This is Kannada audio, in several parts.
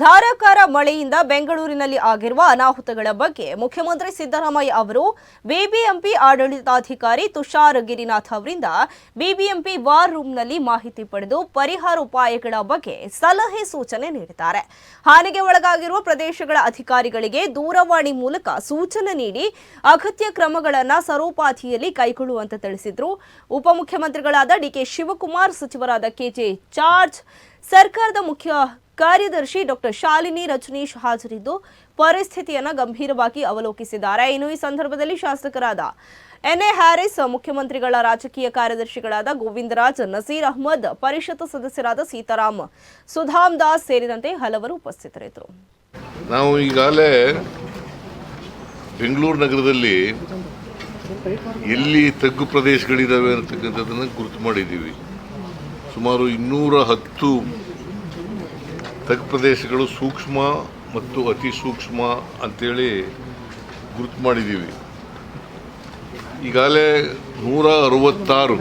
ಧಾರಾಕಾರ ಮಳೆಯಿಂದ ಬೆಂಗಳೂರಿನಲ್ಲಿ ಆಗಿರುವ ಅನಾಹುತಗಳ ಬಗ್ಗೆ ಮುಖ್ಯಮಂತ್ರಿ ಸಿದ್ದರಾಮಯ್ಯ ಅವರು ಬಿಬಿಎಂಪಿ ಆಡಳಿತಾಧಿಕಾರಿ ತುಷಾರ್ ಗಿರಿನಾಥ್ ಅವರಿಂದ ಬಿಬಿಎಂಪಿ ವಾರ್ ರೂಮ್ನಲ್ಲಿ ಮಾಹಿತಿ ಪಡೆದು ಪರಿಹಾರ ಉಪಾಯಗಳ ಬಗ್ಗೆ ಸಲಹೆ ಸೂಚನೆ ನೀಡಿದ್ದಾರೆ. ಹಾನಿಗೆ ಒಳಗಾಗಿರುವ ಪ್ರದೇಶಗಳ ಅಧಿಕಾರಿಗಳಿಗೆ ದೂರವಾಣಿ ಮೂಲಕ ಸೂಚನೆ ನೀಡಿ ಅಗತ್ಯ ಕ್ರಮಗಳನ್ನು ಸರೋಪಾದಿಯಲ್ಲಿ ಕೈಗೊಳ್ಳುವಂತೆ ತಿಳಿಸಿದರು. ಉಪಮುಖ್ಯಮಂತ್ರಿಗಳಾದ ಡಿಕೆ ಶಿವಕುಮಾರ್, ಸಚಿವರಾದ ಕೆಜೆ ಜಾರ್ಜ್, ಸರ್ಕಾರದ ಮುಖ್ಯ ಕಾರ್ಯದರ್ಶಿ ಡಾಕ್ಟರ್ ಶಾಲಿನಿ ರಜನೀಶ್ ಹಾಜರಿದ್ದು ಪರಿಸ್ಥಿತಿಯನ್ನು ಗಂಭೀರವಾಗಿ ಅವಲೋಕಿಸಿದ್ದಾರೆ. ಇನ್ನು ಈ ಸಂದರ್ಭದಲ್ಲಿ ಶಾಸಕರಾದ ಎನ್ಎ ಹ್ಯಾರಿಸ್, ಮುಖ್ಯಮಂತ್ರಿಗಳ ರಾಜಕೀಯ ಕಾರ್ಯದರ್ಶಿಗಳಾದ ಗೋವಿಂದರಾಜ್, ನಸೀರ್ ಅಹಮದ್, ಪರಿಷತ್ ಸದಸ್ಯರಾದ ಸೀತಾರಾಮ್, ಸುಧಾಮ್ ದಾಸ್ ಸೇರಿದಂತೆ ಹಲವರು ಉಪಸ್ಥಿತರಿದ್ದರು. ನಾವು ಈಗಾಗಲೇ ಬೆಂಗಳೂರು ನಗರದಲ್ಲಿ ಎಲ್ಲಿ ತಗ್ಗು ಪ್ರದೇಶಗಳಿದ್ದಾವೆ ಅಂತಕ್ಕಂಥದ್ದನ್ನು ಗುರುತು ಮಾಡಿದ್ದೀವಿ. ಸುಮಾರು 210 ತಗ್ಗು ಪ್ರದೇಶಗಳು ಸೂಕ್ಷ್ಮ ಮತ್ತು ಅತಿ ಸೂಕ್ಷ್ಮ ಅಂತೇಳಿ ಗುರುತು ಮಾಡಿದ್ದೀವಿ. ಈಗಾಗಲೇ 166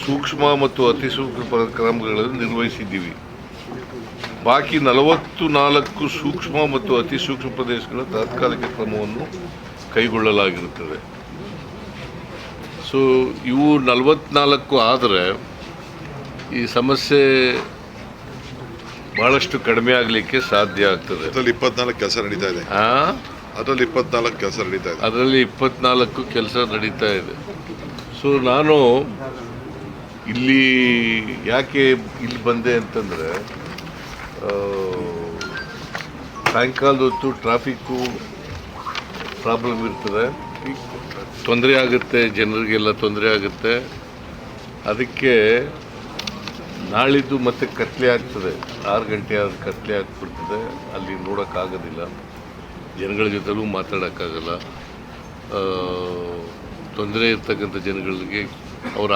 ಸೂಕ್ಷ್ಮ ಮತ್ತು ಅತಿ ಸೂಕ್ಷ್ಮ ಕ್ರಮಗಳನ್ನು ನಿರ್ವಹಿಸಿದ್ದೀವಿ. ಬಾಕಿ 44 ಸೂಕ್ಷ್ಮ ಮತ್ತು ಅತಿ ಸೂಕ್ಷ್ಮ ಪ್ರದೇಶಗಳ ತಾತ್ಕಾಲಿಕ ಕ್ರಮವನ್ನು ಕೈಗೊಳ್ಳಲಾಗಿರುತ್ತದೆ. ಸೊ ಇವು 44 ಆದರೆ ಈ ಸಮಸ್ಯೆ ಬಹಳಷ್ಟು ಕಡಿಮೆ ಆಗಲಿಕ್ಕೆ ಸಾಧ್ಯ ಆಗ್ತದೆ. ಅದರಲ್ಲಿ 24 ಕೆಲಸ ನಡೀತಾ ಇದೆ. ಅದರಲ್ಲಿ 24 ಕೆಲಸ ನಡೀತಾ ಇದೆ. ಅದರಲ್ಲಿ 24 ಕೆಲಸ ನಡೀತಾ ಇದೆ. ಸೊ ನಾನು ಇಲ್ಲಿ ಯಾಕೆ ಇಲ್ಲಿ ಬಂದೆ ಅಂತಂದರೆ, ಸಾಯಂಕಾಲದ ಹೊತ್ತು ಟ್ರಾಫಿಕ್ಕು ಪ್ರಾಬ್ಲಮ್ ಇರ್ತದೆ, ತೊಂದರೆ ಆಗುತ್ತೆ, ಜನರಿಗೆಲ್ಲ ತೊಂದರೆ ಆಗುತ್ತೆ. ಅದಕ್ಕೆ ನಾಳಿದ್ದು ಮತ್ತೆ ಕತ್ಲೆ ಆಗ್ತದೆ, 6 ಗಂಟೆ ಆದ ಕತ್ಲೆ ಆಗ್ಬಿಡ್ತದೆ. ಅಲ್ಲಿ ನೋಡೋಕ್ಕಾಗೋದಿಲ್ಲ, ಜನಗಳ ಜೊತೆಲೂ ಮಾತಾಡೋಕ್ಕಾಗಲ್ಲ. ತೊಂದರೆ ಇರ್ತಕ್ಕಂಥ ಜನಗಳಿಗೆ ಅವರ